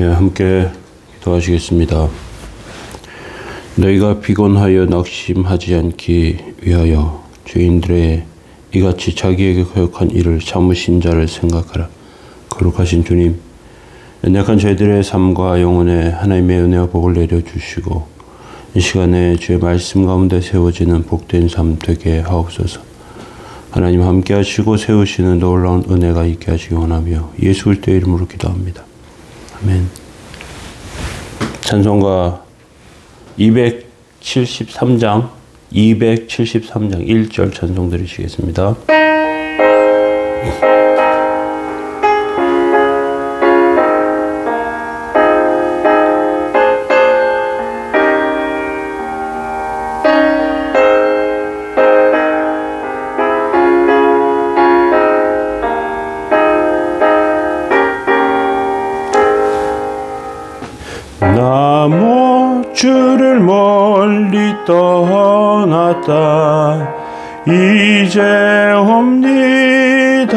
함께 기도하시겠습니다. 너희가 피곤하여 낙심하지 않기 위하여 죄인들의 이같이 자기에게 거역한 일을 참으신 자를 생각하라. 거룩하신 주님, 연약한 저희들의 삶과 영혼에 하나님의 은혜와 복을 내려주시고 이 시간에 주의 말씀 가운데 세워지는 복된 삶 되게 하옵소서. 하나님 함께 하시고 세우시는 놀라운 은혜가 있게 하시기 원하며 예수 그리스도의 이름으로 기도합니다. 아멘. 찬송가 273장 1절 찬송 드리시겠습니다. 나 주를 멀리 떠났다 이제 옵니다.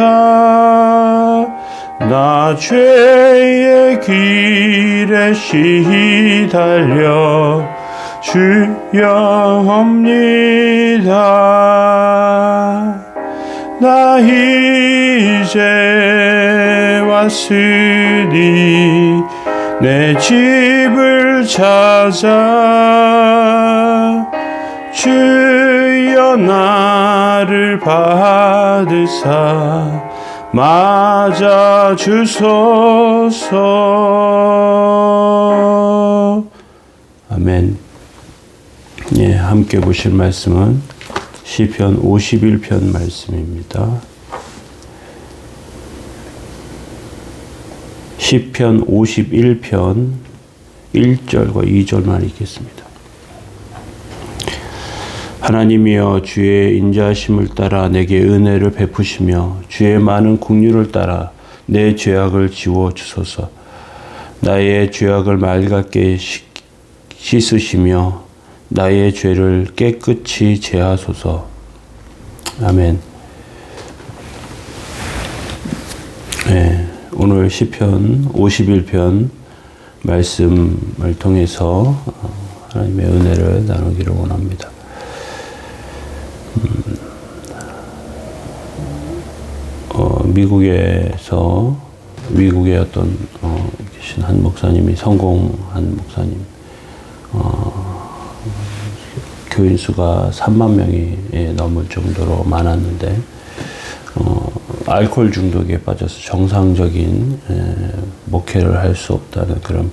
나 죄의 길에 시달려 주여 옵니다. 나 이제 왔으니 내 집을 찾아 주여 나를 받으사 맞아 주소서. 아멘. 예, 함께 보실 말씀은 시편 51편 말씀입니다. 시편 51편 1절과 2절만 읽겠습니다. 하나님이여 주의 인자하심을 따라 내게 은혜를 베푸시며 주의 많은 긍휼을 따라 내 죄악을 지워 주소서. 나의 죄악을 맑게 씻으시며 나의 죄를 깨끗이 제하소서. 아멘. 네. 오늘 시편 51편 말씀을 통해서 하나님의 은혜를 나누기를 원합니다. 미국의 어떤 계신 한 목사님이 성공한 목사님, 교인 수가 3만 명이 넘을 정도로 많았는데 알코올 중독에 빠져서 정상적인 목회를 할 수 없다는 그런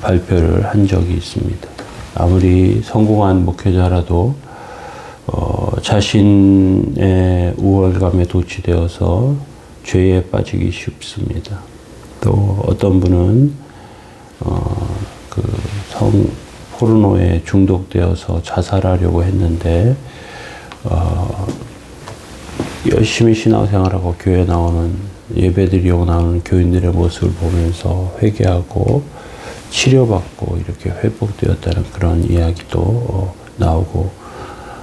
발표를 한 적이 있습니다. 아무리 성공한 목회자라도 자신의 우월감에 도취되어서 죄에 빠지기 쉽습니다. 또 어떤 분은 포르노에 중독되어서 자살하려고 했는데 열심히 신앙생활하고 교회 나오는 예배드리고 나오는 교인들의 모습을 보면서 회개하고 치료받고 이렇게 회복되었다는 그런 이야기도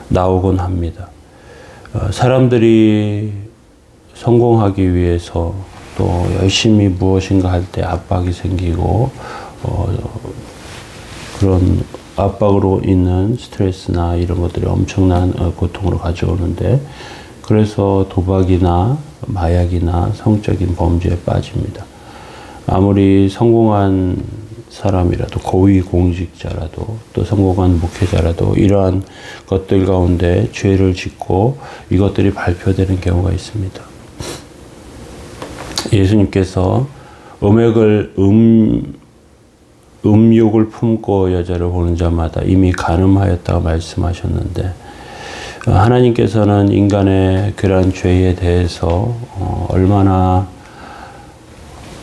나오곤 합니다. 사람들이 성공하기 위해서 또 열심히 무엇인가 할 때 압박이 생기고 그런 압박으로 있는 스트레스나 이런 것들이 엄청난 고통으로 가져오는데 그래서 도박이나 마약이나 성적인 범죄에 빠집니다. 아무리 성공한 사람이라도 고위공직자라도 또 성공한 목회자라도 이러한 것들 가운데 죄를 짓고 이것들이 발표되는 경우가 있습니다. 예수님께서 음욕을 품고 여자를 보는 자마다 이미 간음하였다고 말씀하셨는데 하나님께서는 인간의 그러한 죄에 대해서 얼마나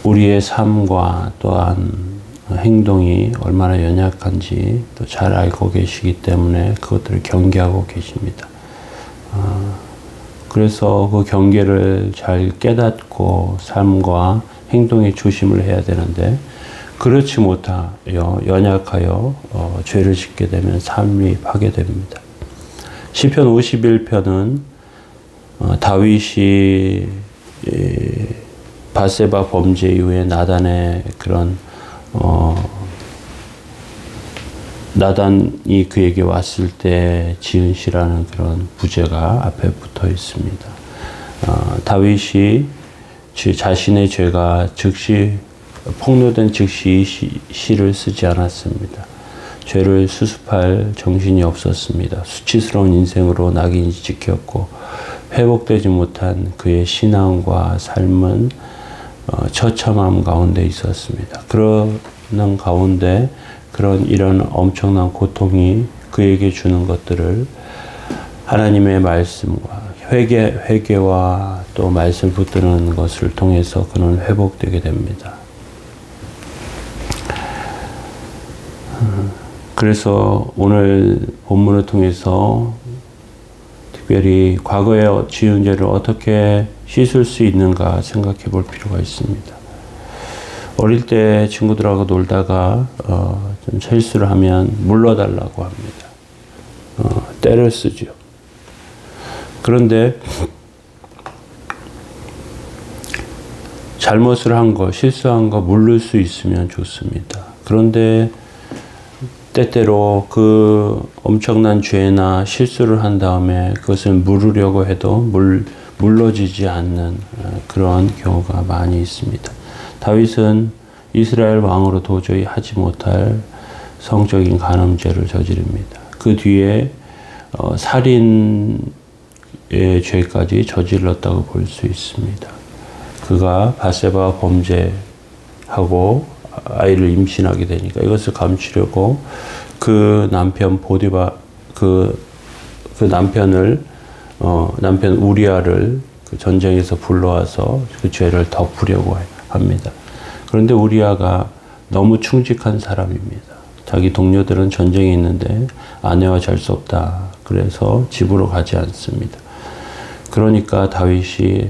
우리의 삶과 또한 행동이 얼마나 연약한지 또 잘 알고 계시기 때문에 그것들을 경계하고 계십니다. 그래서 그 경계를 잘 깨닫고 삶과 행동에 조심을 해야 되는데 그렇지 못하여 연약하여 죄를 짓게 되면 삶이 파괴됩니다. 시편 51편은 다윗이 바세바 범죄 이후에 나단의 그런 나단이 그에게 왔을 때 지은 시라는 그런 부제가 앞에 붙어 있습니다. 다윗이 자신의 죄가 즉시 폭로된 즉시 이 시를 쓰지 않았습니다. 죄를 수습할 정신이 없었습니다. 수치스러운 인생으로 낙인이 찍혔고 회복되지 못한 그의 신앙과 삶은 처참함 가운데 있었습니다. 그러는 가운데 이런 엄청난 고통이 그에게 주는 것들을 하나님의 말씀과 회개와 또 말씀 붙드는 것을 통해서 그는 회복되게 됩니다. 그래서 오늘 본문을 통해서 특별히 과거에 지은 죄를 어떻게 씻을 수 있는가 생각해 볼 필요가 있습니다. 어릴 때 친구들하고 놀다가 좀 실수를 하면 물러달라고 합니다. 때를 쓰죠. 그런데 잘못을 한 거, 실수한 거 물을 수 있으면 좋습니다. 그런데 때때로 그 엄청난 죄나 실수를 한 다음에 그것을 물으려고 해도 물러지지 않는 그런 경우가 많이 있습니다. 다윗은 이스라엘 왕으로 도저히 하지 못할 성적인 간음죄를 저지릅니다. 그 뒤에 살인의 죄까지 저질렀다고 볼 수 있습니다. 그가 바세바 범죄하고 아이를 임신하게 되니까 이것을 감추려고 그 남편 보디바 그 남편을 남편 우리아를 그 전쟁에서 불러와서 그 죄를 덮으려고 합니다. 그런데 우리아가 너무 충직한 사람입니다. 자기 동료들은 전쟁에 있는데 아내와 잘 수 없다. 그래서 집으로 가지 않습니다. 그러니까 다윗이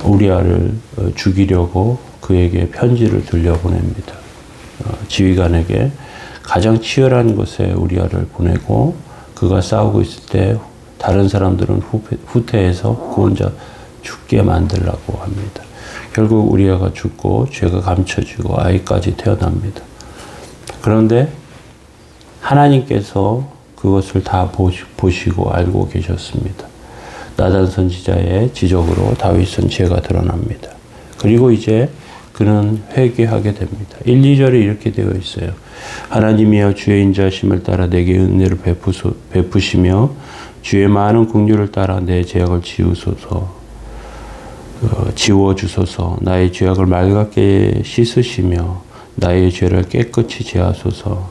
우리아를 죽이려고 그에게 편지를 들려보냅니다. 지휘관에게 가장 치열한 곳에 우리아를 보내고 그가 싸우고 있을 때 다른 사람들은 후퇴해서 그 혼자 죽게 만들라고 합니다. 결국 우리아가 죽고 죄가 감춰지고 아이까지 태어납니다. 그런데 하나님께서 그것을 다 보시고 알고 계셨습니다. 나단 선지자의 지적으로 다윗은 죄가 드러납니다. 그리고 이제 그는 회개하게 됩니다. 1, 2절에 이렇게 되어 있어요. 하나님이여 주의 인자하심을 따라 내게 은혜를 베푸시며 주의 많은 긍휼을 따라 내 죄악을 지워주소서. 나의 죄악을 맑게 씻으시며 나의 죄를 깨끗이 제하소서.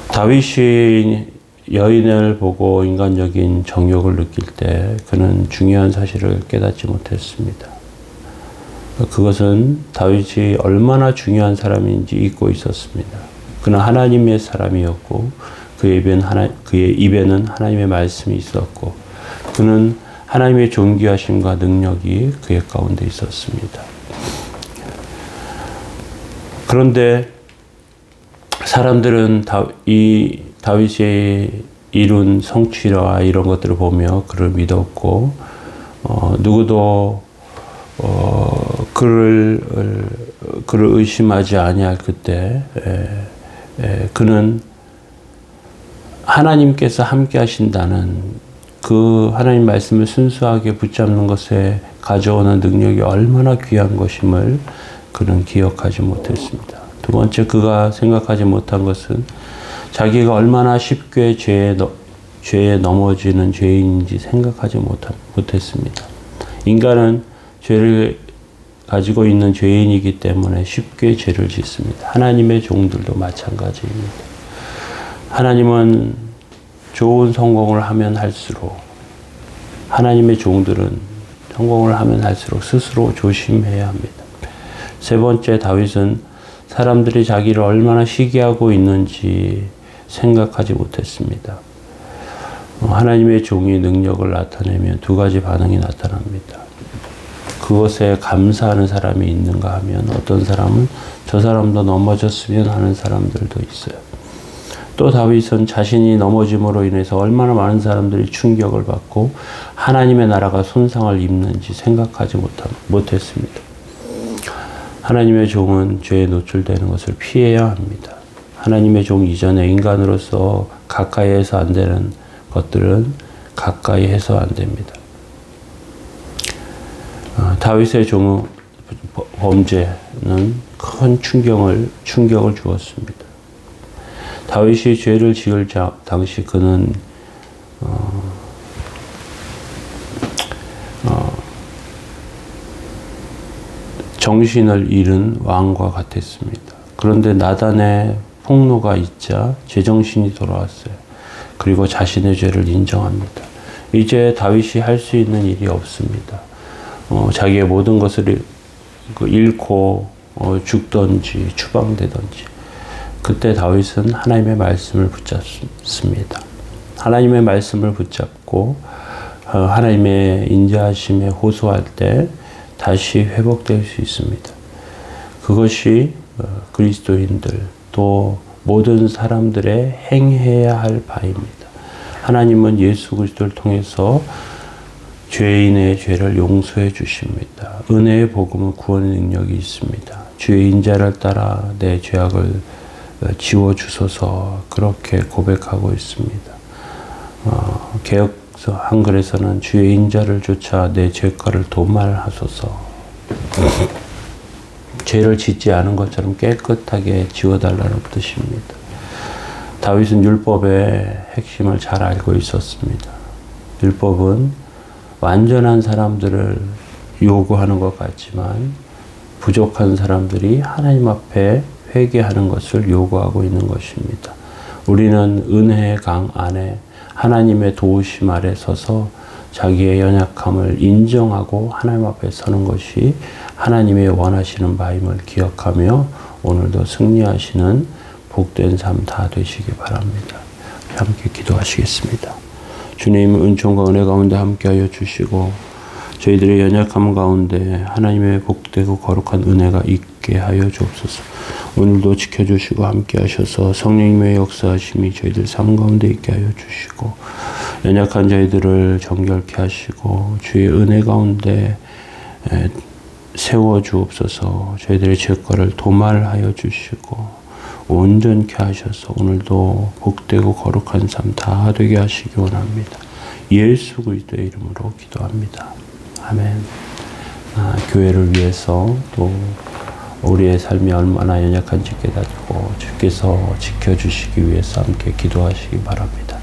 다윗이 여인을 보고 인간적인 정욕을 느낄 때 그는 중요한 사실을 깨닫지 못했습니다. 그것은 다윗이 얼마나 중요한 사람인지 잊고 있었습니다. 그는 하나님의 사람이었고 그의 입에는 하나님의 말씀이 있었고 그는 하나님의 존귀하심과 능력이 그의 가운데 있었습니다. 그런데 사람들은 다윗이 이룬 성취와 이런 것들을 보며 그를 믿었고 누구도 그를 의심하지 아니할 그때 그는 하나님께서 함께 하신다는 그 하나님 말씀을 순수하게 붙잡는 것에 가져오는 능력이 얼마나 귀한 것임을 그는 기억하지 못했습니다. 두 번째, 그가 생각하지 못한 것은 자기가 얼마나 쉽게 죄에 넘어지는 죄인인지 생각하지 못했습니다. 인간은 죄를 가지고 있는 죄인이기 때문에 쉽게 죄를 짓습니다. 하나님의 종들도 마찬가지입니다. 하나님은 좋은 성공을 하면 할수록 하나님의 종들은 성공을 하면 할수록 스스로 조심해야 합니다. 세 번째, 다윗은 사람들이 자기를 얼마나 시기하고 있는지 생각하지 못했습니다. 하나님의 종이 능력을 나타내면 두 가지 반응이 나타납니다. 그것에 감사하는 사람이 있는가 하면 어떤 사람은 저 사람도 넘어졌으면 하는 사람들도 있어요. 또 다윗은 자신이 넘어짐으로 인해서 얼마나 많은 사람들이 충격을 받고 하나님의 나라가 손상을 입는지 생각하지 못했습니다. 하나님의 종은 죄에 노출되는 것을 피해야 합니다. 하나님의 종 이전에 인간으로서 가까이 해서 안 되는 것들은 가까이 해서 안 됩니다. 다윗의 종의 범죄는 큰 충격을 주었습니다. 다윗이 죄를 지을 당시 그는 정신을 잃은 왕과 같았습니다. 그런데 나단의 폭로가 있자 제정신이 돌아왔어요. 그리고 자신의 죄를 인정합니다. 이제 다윗이 할 수 있는 일이 없습니다. 자기의 모든 것을 잃고 죽던지 추방되던지. 그때 다윗은 하나님의 말씀을 붙잡습니다. 하나님의 말씀을 붙잡고 하나님의 인자하심에 호소할 때 다시 회복될 수 있습니다. 그것이 그리스도인들 또 모든 사람들의 행해야 할 바입니다. 하나님은 예수 그리스도를 통해서 죄인의 죄를 용서해 주십니다. 은혜의 복음은 구원의 능력이 있습니다. 주의 인자를 따라 내 죄악을 지워주소서 그렇게 고백하고 있습니다. 개혁서 한글에서는 주의 인자를 쫓아 내 죄가를 도말하소서. 죄를 짓지 않은 것처럼 깨끗하게 지워달라는 뜻입니다. 다윗은 율법의 핵심을 잘 알고 있었습니다. 율법은 완전한 사람들을 요구하는 것 같지만 부족한 사람들이 하나님 앞에 회개하는 것을 요구하고 있는 것입니다. 우리는 은혜의 강 안에 하나님의 도우심 아래 서서 자기의 연약함을 인정하고 하나님 앞에 서는 것이 하나님의 원하시는 바임을 기억하며 오늘도 승리하시는 복된 삶 다 되시기 바랍니다. 함께 기도하시겠습니다. 주님 은총과 은혜 가운데 함께하여 주시고 저희들의 연약함 가운데 하나님의 복되고 거룩한 은혜가 있게 하여 주옵소서. 오늘도 지켜주시고 함께하셔서 성령님의 역사하심이 저희들 삶 가운데 있게 하여 주시고 연약한 저희들을 정결케 하시고 주의 은혜 가운데 세워 주옵소서. 저희들의 죄과를 도말하여 주시고 온전케 하셔서 오늘도 복되고 거룩한 삶 다 되게 하시기 원합니다. 예수 그리스도의 이름으로 기도합니다. 아멘. 교회를 위해서 또 우리의 삶이 얼마나 연약한지 깨닫고 주께서 지켜주시기 위해서 함께 기도하시기 바랍니다.